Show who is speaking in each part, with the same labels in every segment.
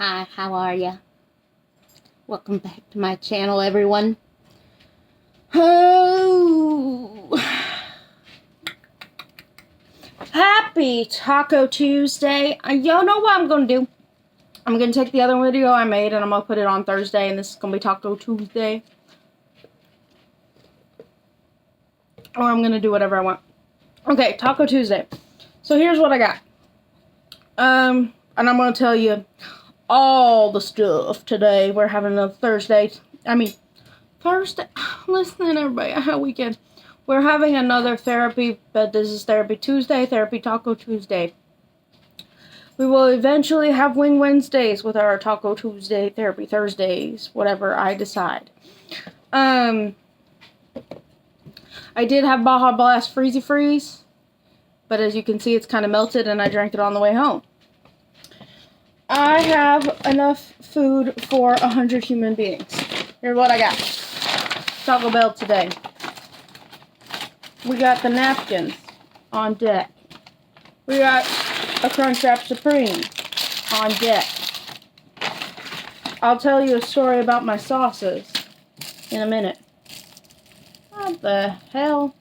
Speaker 1: Hi, how are ya? Welcome back to my channel, everyone. Oh, happy Taco Tuesday. Y'all know what I'm going to do? I'm going to take the other video I made and I'm going to put it on Thursday, and this is going to be Taco Tuesday. Or I'm going to do whatever I want. Okay, Taco Tuesday. So here's what I got. And I'm going to tell you all the stuff today. We're having a Thursday. Listen, everybody, I had a weekend. We're having another therapy, but this is Therapy Tuesday, Therapy Taco Tuesday. We will eventually have Wing Wednesdays with our Taco Tuesday, Therapy Thursdays, whatever I decide. I did have Baja Blast Freezy Freeze, but as you can see, it's kind of melted, and I drank it on the way home. I have enough food for 100 human beings. Here's what I got. Taco Bell today. We got the napkins on deck. We got a Crunchwrap Supreme on deck. I'll tell you a story about my sauces in a minute. What the hell?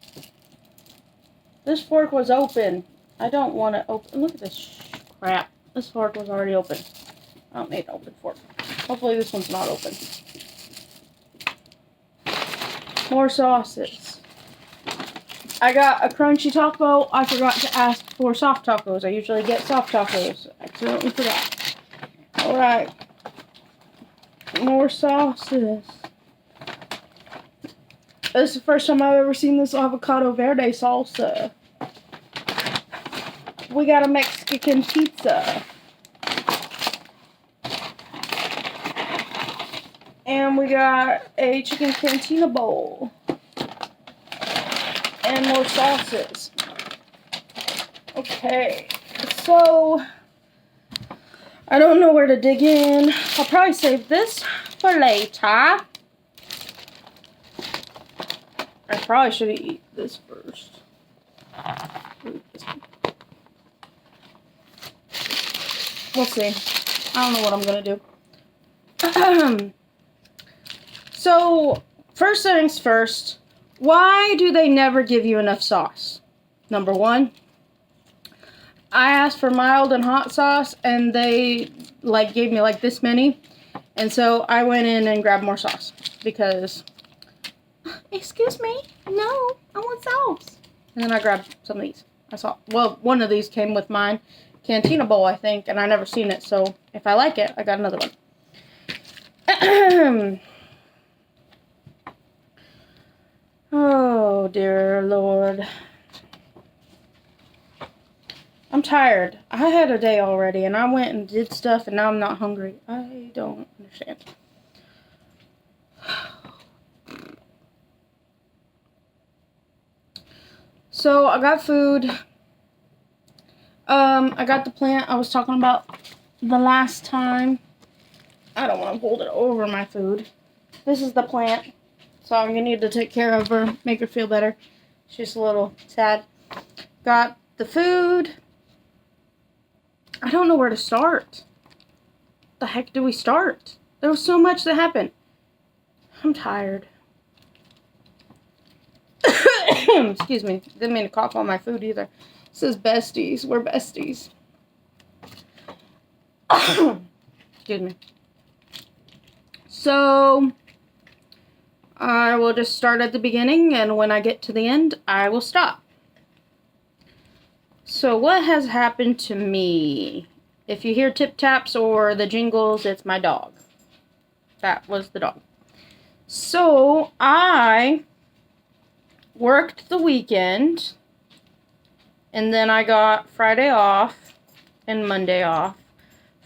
Speaker 1: This fork was open. I don't want to open. Look at this crap. This fork was already open. I don't need an open fork. Hopefully this one's not open. More sauces. I got a crunchy taco. I forgot to ask for soft tacos. I usually get soft tacos. I accidentally forgot. Alright. More sauces. This is the first time I've ever seen this avocado verde salsa. We got a Mexican pizza. And we got a chicken cantina bowl. And more sauces. Okay. So, I don't know where to dig in. I'll probably save this for later. I probably should eat this first. We'll see. I don't know what I'm going to do. So, first things first. Why do they never give you enough sauce? Number one, I asked for mild and hot sauce, and they gave me this many. And so I went in and grabbed more sauce because, excuse me, no, I want sauce. And then I grabbed some of these. One of these came with mine. Cantina bowl, I think, and I never seen it, so if I like it, I got another one. Oh, dear Lord. I'm tired. I had a day already, and I went and did stuff, and now I'm not hungry. I don't understand. So, I got food. I got the plant I was talking about the last time. I don't want to hold it over my food. This is the plant. So I'm going to need to take care of her, make her feel better. She's a little sad. Got the food. I don't know where to start. The heck do we start? There was so much that happened. I'm tired. Excuse me. Didn't mean to cough on my food either. It says besties. We're besties. Excuse me. So, I will just start at the beginning, and when I get to the end, I will stop. So, what has happened to me? If you hear tip-taps or the jingles, it's my dog. That was the dog. So, I worked the weekend, and then I got Friday off and Monday off.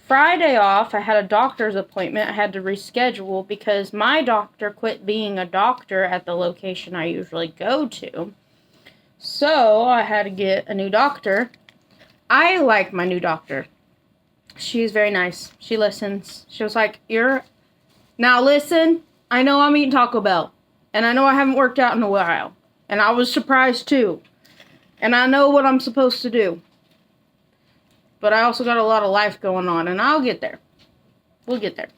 Speaker 1: Friday off, I had a doctor's appointment I had to reschedule because my doctor quit being a doctor at the location I usually go to. So, I had to get a new doctor. I like my new doctor. She's very nice. She listens. She was like, now listen, I know I'm eating Taco Bell. And I know I haven't worked out in a while. And I was surprised too. And I know what I'm supposed to do. But I also got a lot of life going on, and I'll get there. We'll get there.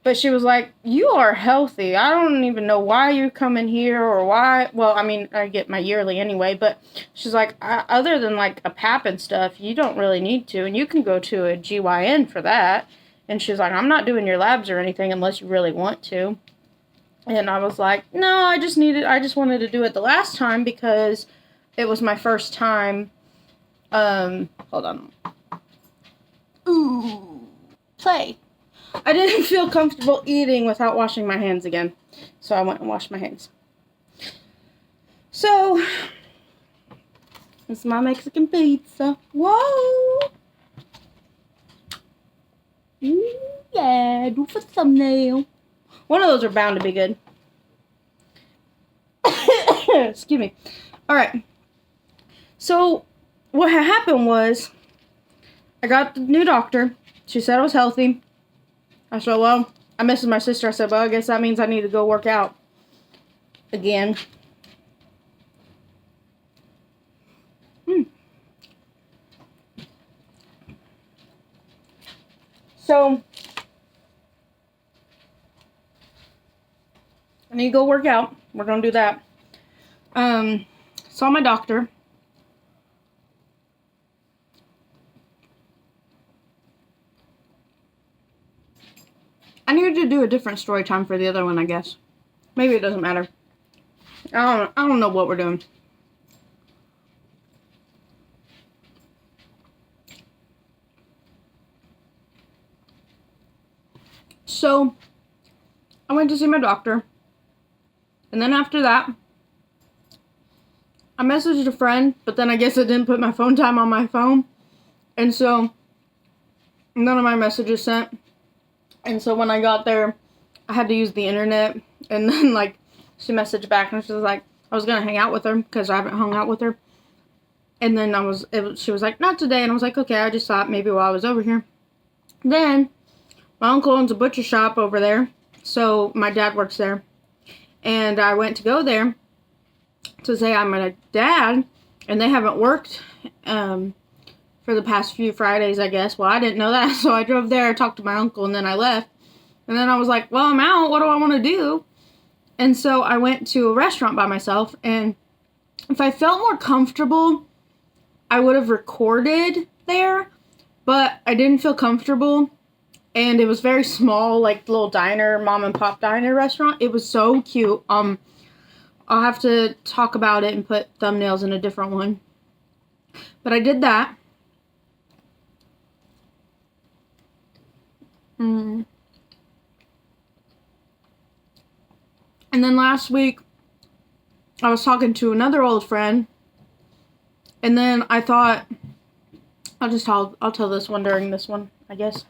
Speaker 1: But she was like, you are healthy. I don't even know why you're coming here or why. Well, I mean, I get my yearly anyway. But she's like, other than like a PAP and stuff, you don't really need to. And you can go to a GYN for that. And she's like, I'm not doing your labs or anything unless you really want to. And I was like, no, I just wanted to do it the last time because it was my first time. Hold on. Ooh, play. I didn't feel comfortable eating without washing my hands again. So I went and washed my hands. So, this is my Mexican pizza. Whoa! Ooh, yeah, do for thumbnail. One of those are bound to be good. Excuse me. Alright. So, what had happened was, I got the new doctor. She said I was healthy. I said, well, I messaged my sister. I said, well, I guess that means I need to go work out again. So, I need to go work out. We're going to do that. Saw my doctor. I needed to do a different story time for the other one, I guess. Maybe it doesn't matter. I don't know what we're doing. So, I went to see my doctor. And then after that, I messaged a friend, but then I guess I didn't put my phone time on my phone. And so, none of my messages sent. And so when I got there, I had to use the internet. And then, like, she messaged back and she was like, I was going to hang out with her because I haven't hung out with her. And then she was like, not today. And I was like, okay, I just thought maybe while I was over here. Then, my uncle owns a butcher shop over there. So, my dad works there. And I went to go there to say I'm a dad. And they haven't worked for the past few Fridays, I guess. Well, I didn't know that. So, I drove there, talked to my uncle, and then I left. And then I was like, well, I'm out. What do I want to do? And so, I went to a restaurant by myself. And if I felt more comfortable, I would have recorded there. But I didn't feel comfortable. And it was very small, like little diner, mom and pop diner restaurant. It was so cute. I'll have to talk about it and put thumbnails in a different one. But I did that. And then last week, I was talking to another old friend. And then I thought, I'll tell this one during this one, I guess.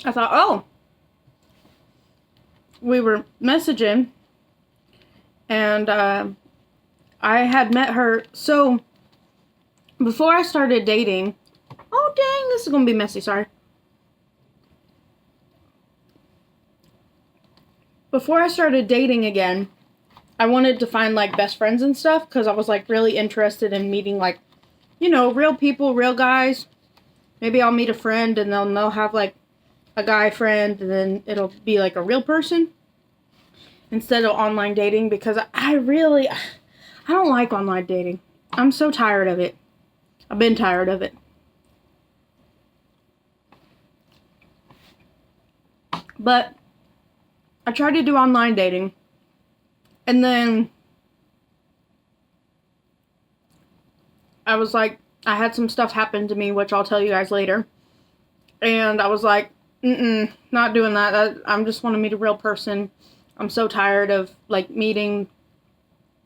Speaker 1: I thought, oh, we were messaging, and I had met her. So, before I started dating, oh dang, this is going to be messy, sorry. Before I started dating again, I wanted to find, like, best friends and stuff, because I was, like, really interested in meeting, like, you know, real people, real guys. Maybe I'll meet a friend, and then they'll have, like, a guy friend, and then it'll be like a real person instead of online dating, because I don't like online dating. I'm so tired of it. I've been tired of it. But I tried to do online dating, and then I was like, I had some stuff happen to me, which I'll tell you guys later. And I was like, not doing that. I just want to meet a real person. I'm so tired of, like, meeting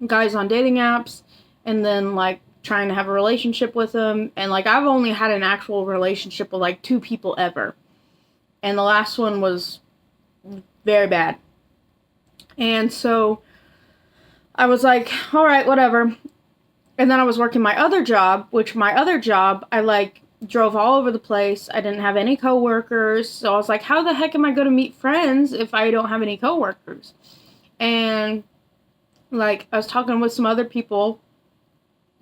Speaker 1: guys on dating apps and then, like, trying to have a relationship with them. And, like, I've only had an actual relationship with, like, 2 people ever. And the last one was very bad. And so I was like, all right, whatever. And then I was working my other job, which my other job, I, like, drove all over the place. I didn't have any coworkers. So I was like, how the heck am I going to meet friends if I don't have any coworkers? And like, I was talking with some other people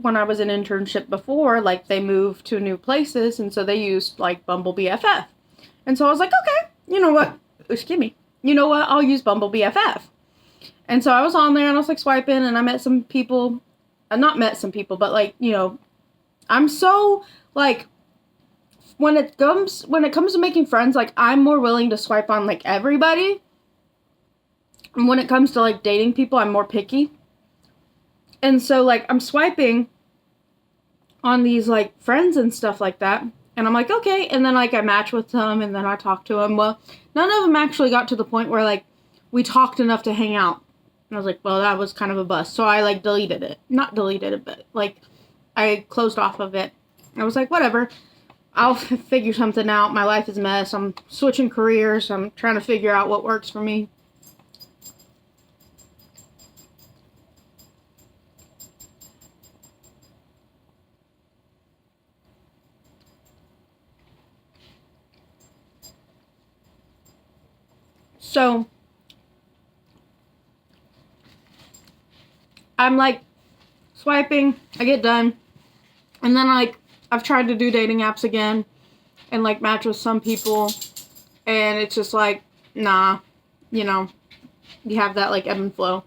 Speaker 1: when I was in internship before, like they moved to new places, and so they used like Bumble BFF. And so I was like, okay, you know what? Excuse me. You know what? I'll use Bumble BFF. And so I was on there and I was like swiping, and I met some people. Not met some people, but like, you know, I'm so like, when it comes to making friends, like I'm more willing to swipe on like everybody. And when it comes to like dating people, I'm more picky. And so, like, I'm swiping on these, like, friends and stuff like that. And I'm like, okay. And then, like, I match with them and then I talk to them. Well, none of them actually got to the point where, like, we talked enough to hang out. And I was like, well, that was kind of a bust. So I, like, deleted it. Not deleted it, but, like, I closed off of it. I was like, whatever. I'll figure something out. My life is a mess. I'm switching careers. I'm trying to figure out what works for me. So, I'm like swiping, I get done, and then like I've tried to do dating apps again and like match with some people, and it's just like, nah, you know, you have that like ebb and flow.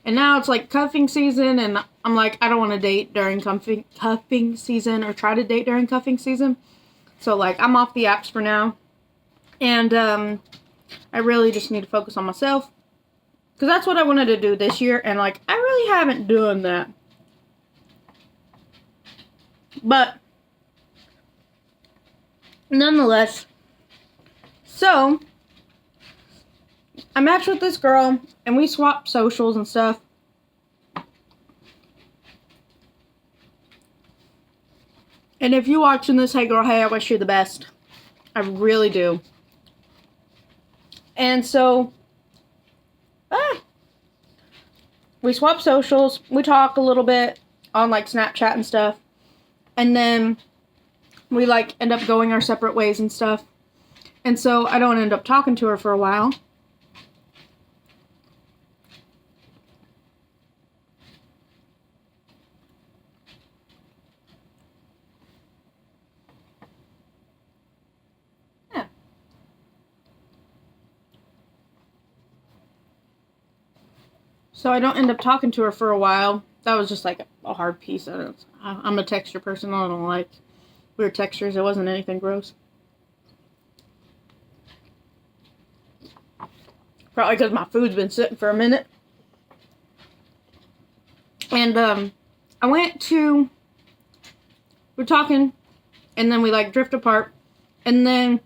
Speaker 1: And now it's like cuffing season, and I'm like, I don't want to date during cuffing season or try to date during cuffing season. So like I'm off the apps for now, and I really just need to focus on myself. Because that's what I wanted to do this year. And, like, I really haven't done that. But, nonetheless. So, I matched with this girl. And we swapped socials and stuff. And if you're watching this, hey girl, hey, I wish you the best. I really do. And so, we swap socials, we talk a little bit on like Snapchat and stuff, and then we like end up going our separate ways and stuff. And so I don't end up talking to her for a while. Yeah. So I don't end up talking to her for a while. That was just like a hard piece. I'm a texture person. I don't like weird textures. It wasn't anything gross. Probably because my food's been sitting for a minute. And we're talking, and then we like drift apart. And then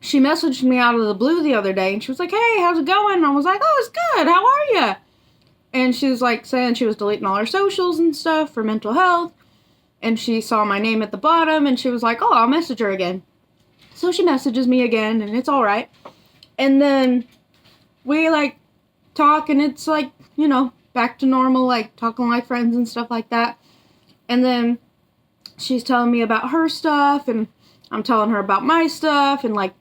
Speaker 1: she messaged me out of the blue the other day, and she was like, hey, how's it going? And I was like, oh, it's good. How are you? And she was like saying she was deleting all her socials and stuff for mental health. And she saw my name at the bottom, and she was like, oh, I'll message her again. So she messages me again, and it's all right. And then we like talk, and it's like, you know, back to normal, like talking like friends and stuff like that. And then she's telling me about her stuff, and I'm telling her about my stuff, and like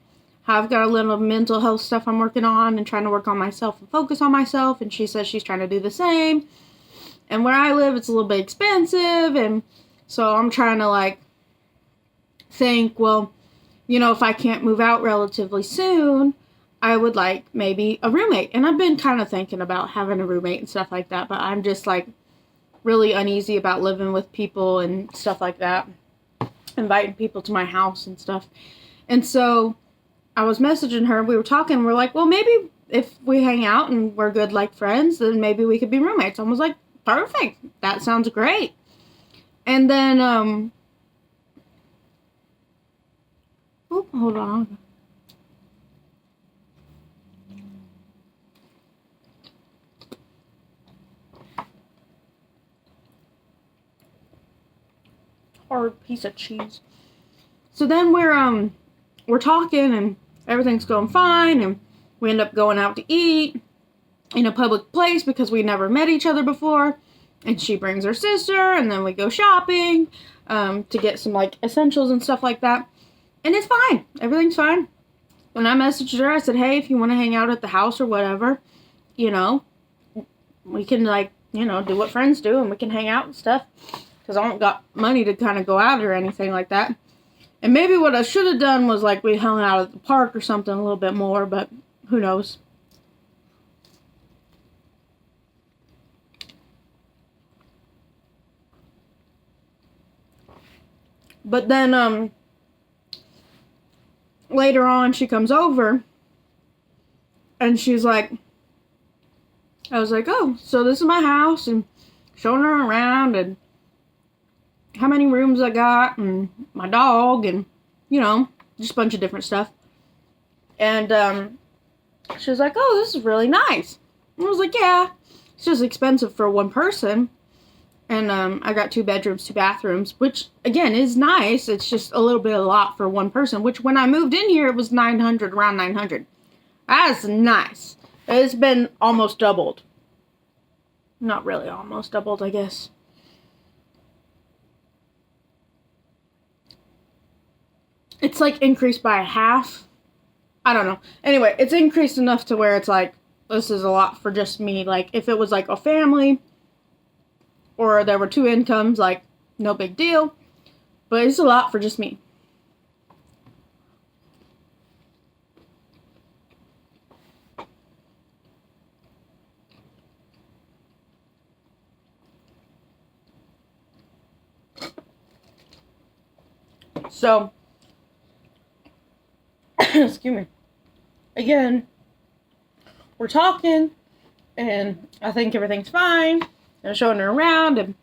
Speaker 1: how I've got a little mental health stuff I'm working on and trying to work on myself and focus on myself. And she says she's trying to do the same. And where I live, it's a little bit expensive. And so I'm trying to like think, well, you know, if I can't move out relatively soon, I would like maybe a roommate. And I've been kind of thinking about having a roommate and stuff like that. But I'm just like really uneasy about living with people and stuff like that. Inviting people to my house and stuff. And so I was messaging her, we were talking, we're like, well, maybe if we hang out and we're good like friends, then maybe we could be roommates. I was like, perfect, that sounds great. And then, hold on. Hard piece of cheese. So then we're talking, and everything's going fine, and we end up going out to eat in a public place because we never met each other before. And she brings her sister, and then we go shopping to get some, like, essentials and stuff like that. And it's fine. Everything's fine. When I messaged her, I said, hey, if you want to hang out at the house or whatever, you know, we can, like, you know, do what friends do, and we can hang out and stuff. Because I don't got money to kind of go out or anything like that. And maybe what I should have done was, like, we hung out at the park or something a little bit more, but who knows. But then, later on, she comes over, and she's like, I was like, oh, so this is my house, and showing her around, and how many rooms I got, and my dog, and, you know, just a bunch of different stuff. And, she was like, oh, this is really nice. And I was like, yeah, it's just expensive for one person. And, I got 2 bedrooms, 2 bathrooms, which, again, is nice. It's just a little bit a lot for one person, which when I moved in here, it was $900, around $900. That's nice. It's been almost doubled. Not really almost doubled, I guess. It's, like, increased by half. I don't know. Anyway, it's increased enough to where it's, like, this is a lot for just me. Like, if it was, like, a family, or there were 2 incomes, like, no big deal. But it's a lot for just me. So, excuse me. Again, we're talking, and I think everything's fine. And showing her around, and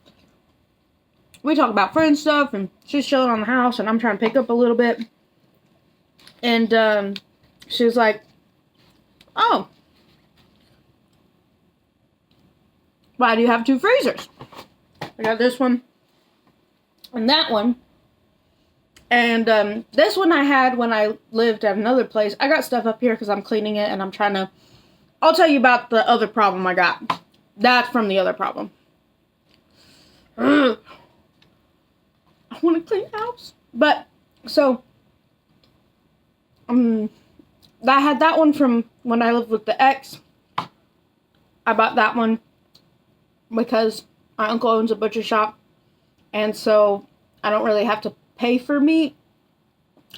Speaker 1: we talk about friend stuff, and she's chilling on the house, and I'm trying to pick up a little bit. And she was like, oh, why do you have 2 freezers? I got this one and that one. And this one I had when I lived at another place. I got stuff up here because I'm cleaning it, and I'm trying to... I'll tell you about the other problem I got. That's from the other problem. Ugh. I want to clean the house. But, so, I had that one from when I lived with the ex. I bought that one because my uncle owns a butcher shop. And so, I don't really have to pay for meat.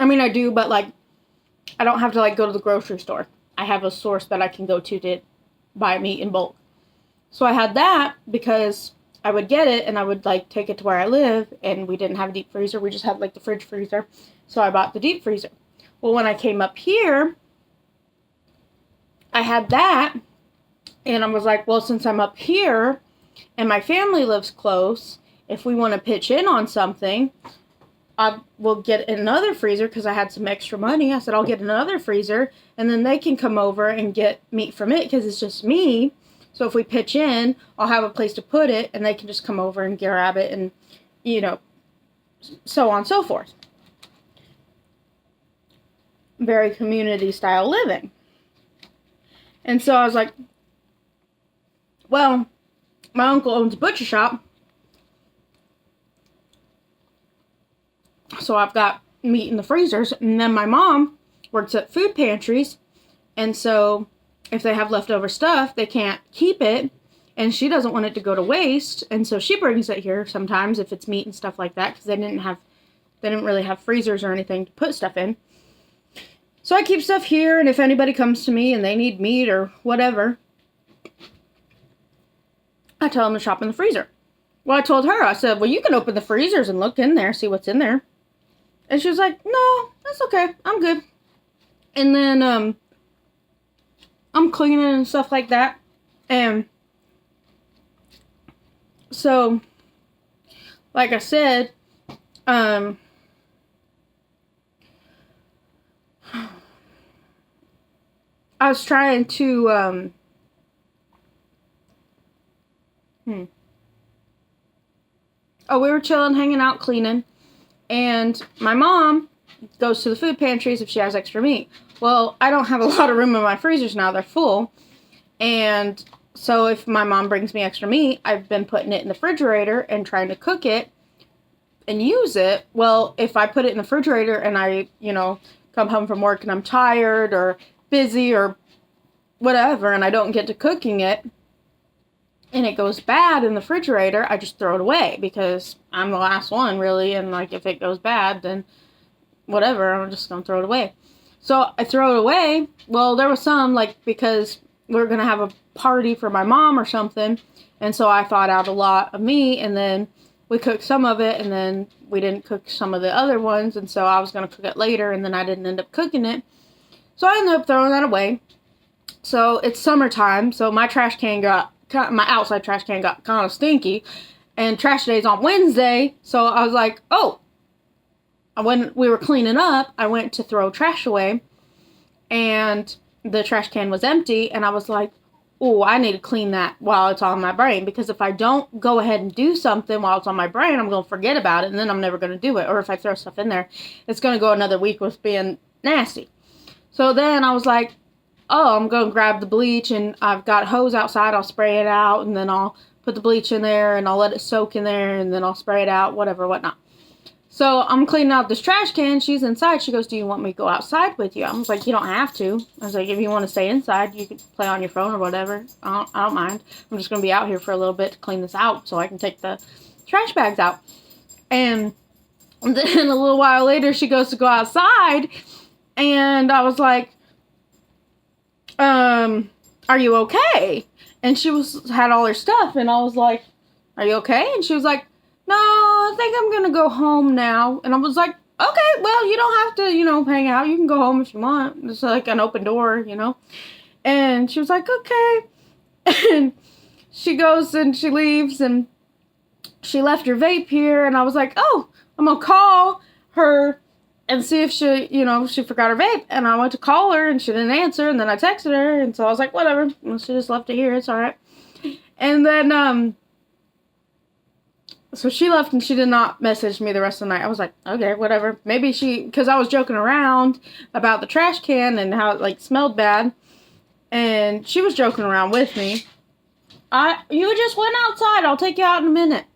Speaker 1: I mean, I do, but, like, I don't have to, like, go to the grocery store. I have a source that I can go to buy meat in bulk. So I had that because I would get it and I would, like, take it to where I live, and we didn't have a deep freezer. We just had, like, the fridge freezer. So I bought the deep freezer. Well, when I came up here, I had that, and I was like, well, since I'm up here and my family lives close, if we want to pitch in on something, I will get another freezer because I had some extra money. I said, I'll get another freezer, and then they can come over and get meat from it because it's just me. So if we pitch in, I'll have a place to put it, and they can just come over and grab it, and, you know, so on and so forth. Very community-style living. And so I was like, well, my uncle owns a butcher shop, so I've got meat in the freezers, and then my mom works at food pantries, and so if they have leftover stuff, they can't keep it, and she doesn't want it to go to waste, and so she brings it here sometimes if it's meat and stuff like that, because they didn't really have freezers or anything to put stuff in. So I keep stuff here, and if anybody comes to me and they need meat or whatever, I tell them to shop in the freezer. Well, I told her, I said, well, you can open the freezers and look in there, see what's in there. And she was like, no, that's okay, I'm good. And then, I'm cleaning and stuff like that. And so, like I said, I was trying to, oh, we were chilling, hanging out, cleaning. And my mom goes to the food pantries if she has extra meat. Well, I don't have a lot of room in my freezers now. They're full. And So if my mom brings me extra meat, I've been putting it in the refrigerator and trying to cook it and use it. Well, if I put it in the refrigerator and I, come home from work and I'm tired or busy or whatever, and I don't get to cooking it, and it goes bad in the refrigerator, I just throw it away because I'm the last one, really, and, like, if it goes bad, then whatever, I'm just gonna throw it away. So I throw it away. Well, there was some, like, because we were gonna have a party for my mom or something, and so I thawed out a lot of meat, and then we cooked some of it, and then we didn't cook some of the other ones, and so I was gonna cook it later, and then I didn't end up cooking it. So I ended up throwing that away. So it's summertime, so my outside trash can got kind of stinky, and trash day's on Wednesday, so I was like, oh, when we were cleaning up, I went to throw trash away, and the trash can was empty, and I was like, oh, I need to clean that while it's on my brain, because if I don't go ahead and do something while it's on my brain, I'm going to forget about it, and then I'm never going to do it, or if I throw stuff in there, it's going to go another week with being nasty. So then I was like, oh, I'm going to grab the bleach, and I've got a hose outside, I'll spray it out, and then I'll put the bleach in there, and I'll let it soak in there, and then I'll spray it out, whatnot. So I'm cleaning out this trash can, she's inside, she goes, do you want me to go outside with you? I was like, you don't have to. I was like, if you want to stay inside, you can play on your phone or whatever, I don't mind. I'm just going to be out here for a little bit to clean this out, so I can take the trash bags out. And then a little while later, she goes to go outside, and I was like, are you okay? And she had all her stuff, and I was like, are you okay? And she was like, no, I think I'm gonna go home now. And I was like, okay, well, you don't have to, hang out. You can go home if you want. It's like an open door, And she was like, okay. And she goes and she leaves, and she left her vape here, and I was like, oh, I'm gonna call her and see if she, she forgot her vape. And I went to call her, and she didn't answer, and then I texted her, and so I was like, whatever, well, she just left it here, it's alright. And then, so she left, and she did not message me the rest of the night. I was like, okay, whatever, maybe because I was joking around about the trash can and how it, like, smelled bad, and she was joking around with me. You just went outside, I'll take you out in a minute.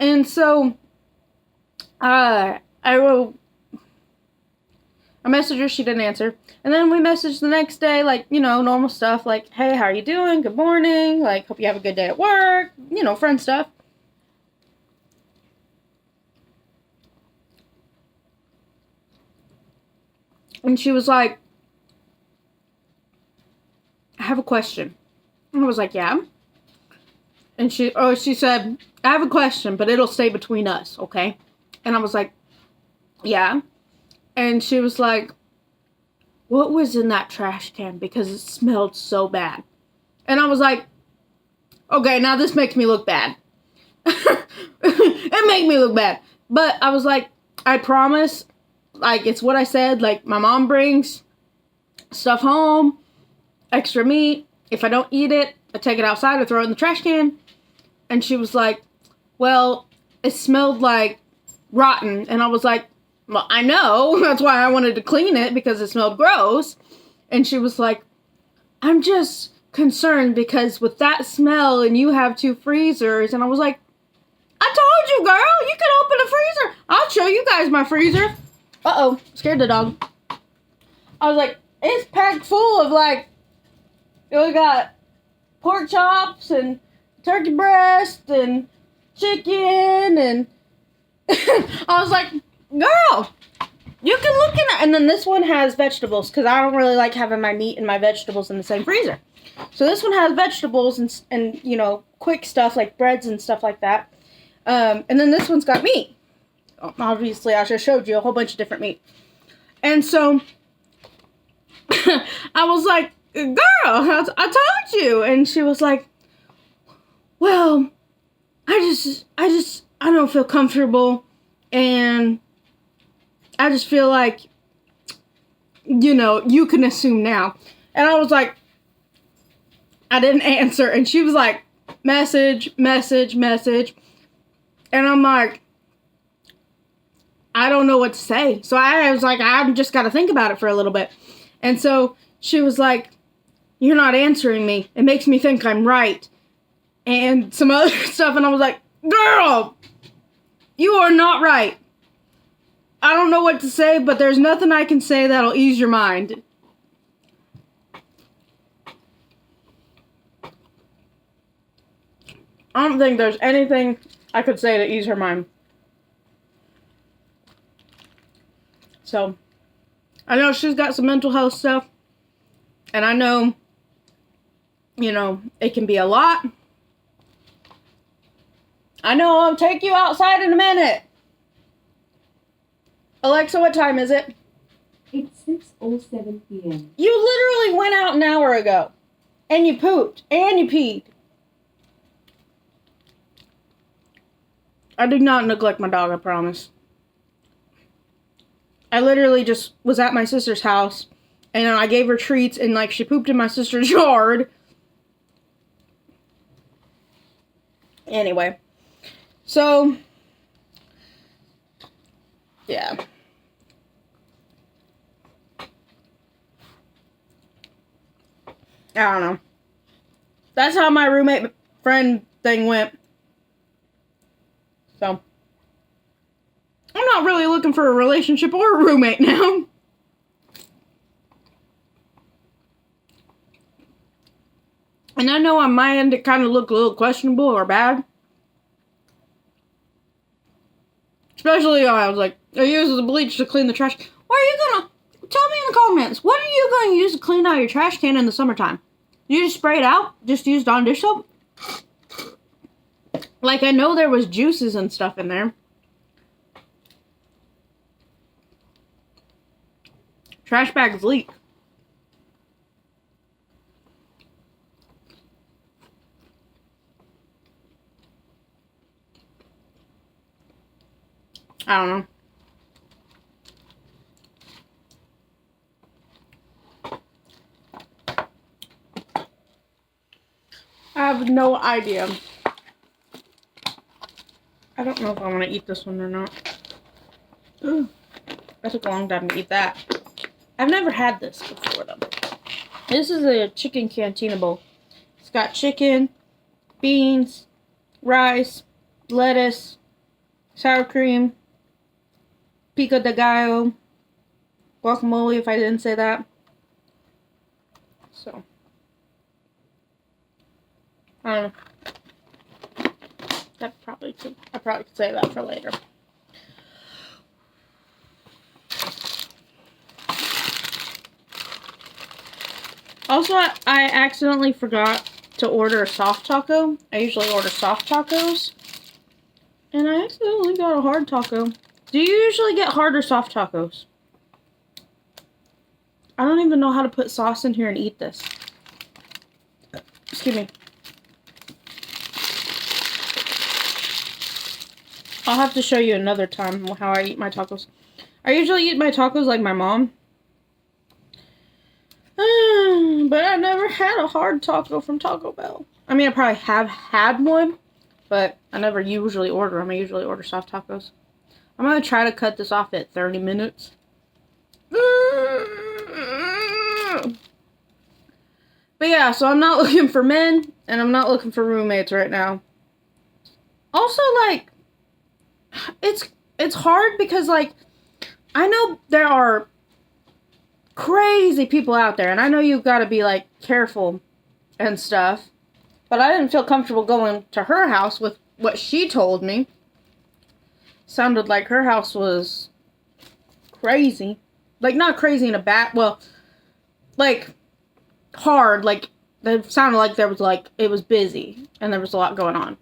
Speaker 1: And so, I messaged her, she didn't answer. And then we messaged the next day, like, normal stuff, like, hey, how are you doing? Good morning. Like, hope you have a good day at work. Friend stuff. And she was like, I have a question. And I was like, yeah. And she said, I have a question, but it'll stay between us, okay? And I was like, yeah. And she was like, what was in that trash can? Because it smelled so bad. And I was like, okay, now this makes me look bad. It made me look bad. But I was like, I promise, like, it's what I said. Like, my mom brings stuff home, extra meat. If I don't eat it, I take it outside or throw it in the trash can. And she was like, well, it smelled like rotten. And I was like, well, I know. That's why I wanted to clean it, because it smelled gross. And she was like, I'm just concerned because with that smell and you have 2 freezers. And I was like, I told you, girl, you can open the freezer. I'll show you guys my freezer. Uh-oh, scared the dog. I was like, it's packed full of, like, we got pork chops and turkey breast and chicken, and I was like, girl, you can look in it. And then this one has vegetables, because I don't really like having my meat and my vegetables in the same freezer. So this one has vegetables and quick stuff like breads and stuff like that. And then this one's got meat. Obviously, I just showed you a whole bunch of different meat. And so I was like, girl, I told you. And she was like, well, I don't feel comfortable, and I just feel like, you can assume now. And I was like, I didn't answer, and she was like, message. And I'm like, I don't know what to say. So I was like, I've just got to think about it for a little bit. And so she was like, you're not answering me. It makes me think I'm right. And some other stuff, and I was like, girl, you are not right. I don't know what to say, but there's nothing I can say that'll ease your mind. I don't think there's anything I could say to ease her mind. So, I know she's got some mental health stuff, and I know, you know, it can be a lot. I know I'll take you outside in a minute. Alexa, what time is it?
Speaker 2: It's 6:07 p.m.
Speaker 1: You literally went out an hour ago. And you pooped. And you peed. I did not neglect my dog, I promise. I literally just was at my sister's house. And I gave her treats. And, like, she pooped in my sister's yard. Anyway. So, yeah. I don't know. That's how my roommate friend thing went. So, I'm not really looking for a relationship or a roommate now. And I know on my end it kind of looked a little questionable or bad. Especially, I was like, I use the bleach to clean the trash. What are you gonna... Tell me in the comments. What are you gonna use to clean out your trash can in the summertime? You just spray it out? Just use Dawn dish soap? Like, I know there was juices and stuff in there. Trash bags leak. I don't know. I have no idea. I don't know if I want to eat this one or not. Ugh. That took a long time to eat that. I've never had this before, though. This is a chicken cantina bowl. It's got chicken, beans, rice, lettuce, sour cream, pico de gallo, guacamole, if I didn't say that. So, I don't know. I probably could say that for later. Also, I accidentally forgot to order a soft taco. I usually order soft tacos. And I accidentally got a hard taco. Do you usually get hard or soft tacos? I don't even know how to put sauce in here and eat this. Excuse me. I'll have to show you another time how I eat my tacos. I usually eat my tacos like my mom. But I never had a hard taco from Taco Bell. I mean, I probably have had one, but I never usually order them. I usually order soft tacos. I'm going to try to cut this off at 30 minutes. But yeah, so I'm not looking for men, and I'm not looking for roommates right now. Also, like, it's hard because, like, I know there are crazy people out there, and I know you've got to be, like, careful and stuff, but I didn't feel comfortable going to her house with what she told me. Sounded like her house was crazy. Like, not crazy in a bad, well, like, hard, like, it sounded like there was, like, it was busy, and there was a lot going on.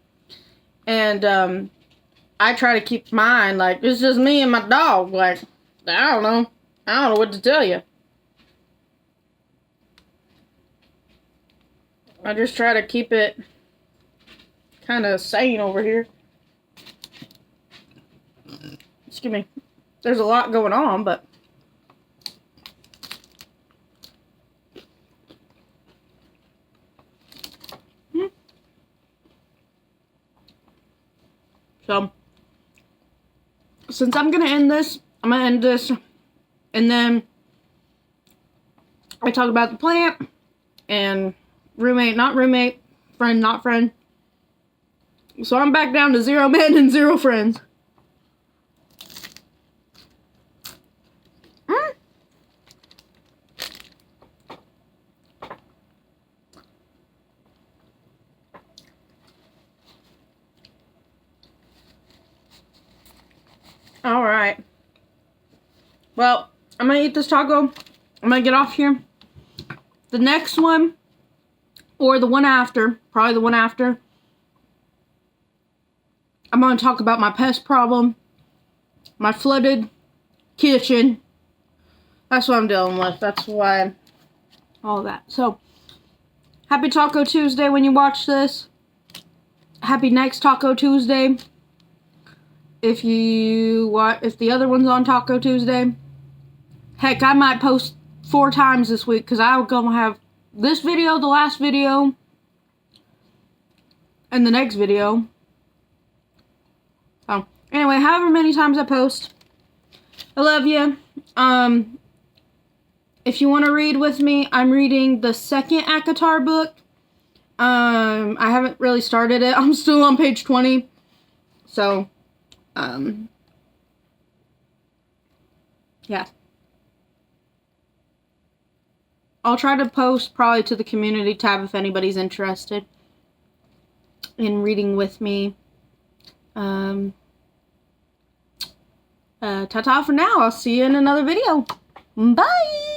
Speaker 1: And, I try to keep mine, like, it's just me and my dog, like, I don't know what to tell you. I just try to keep it kind of sane over here. Excuse me. There's a lot going on, but so, since I'm going to end this, I'm going to end this, and then I talk about the plant, And roommate, not roommate. Friend, not friend. So I'm back down to 0 men and 0 friends. Alright. Well, I'm gonna eat this taco. I'm gonna get off here. The next one, or the one after, probably the one after, I'm gonna talk about my pest problem, my flooded kitchen. That's what I'm dealing with. That's why, all that. So, happy Taco Tuesday when you watch this. Happy next Taco Tuesday. If the other one's on Taco Tuesday. Heck, I might post 4 times this week because I'm gonna have this video, the last video, and the next video. So, anyway, however many times I post, I love you. If you want to read with me, I'm reading the second ACOTAR book. I haven't really started it. I'm still on page 20. So, yeah. I'll try to post probably to the community tab if anybody's interested in reading with me. Ta-ta for now. I'll see you in another video. Bye!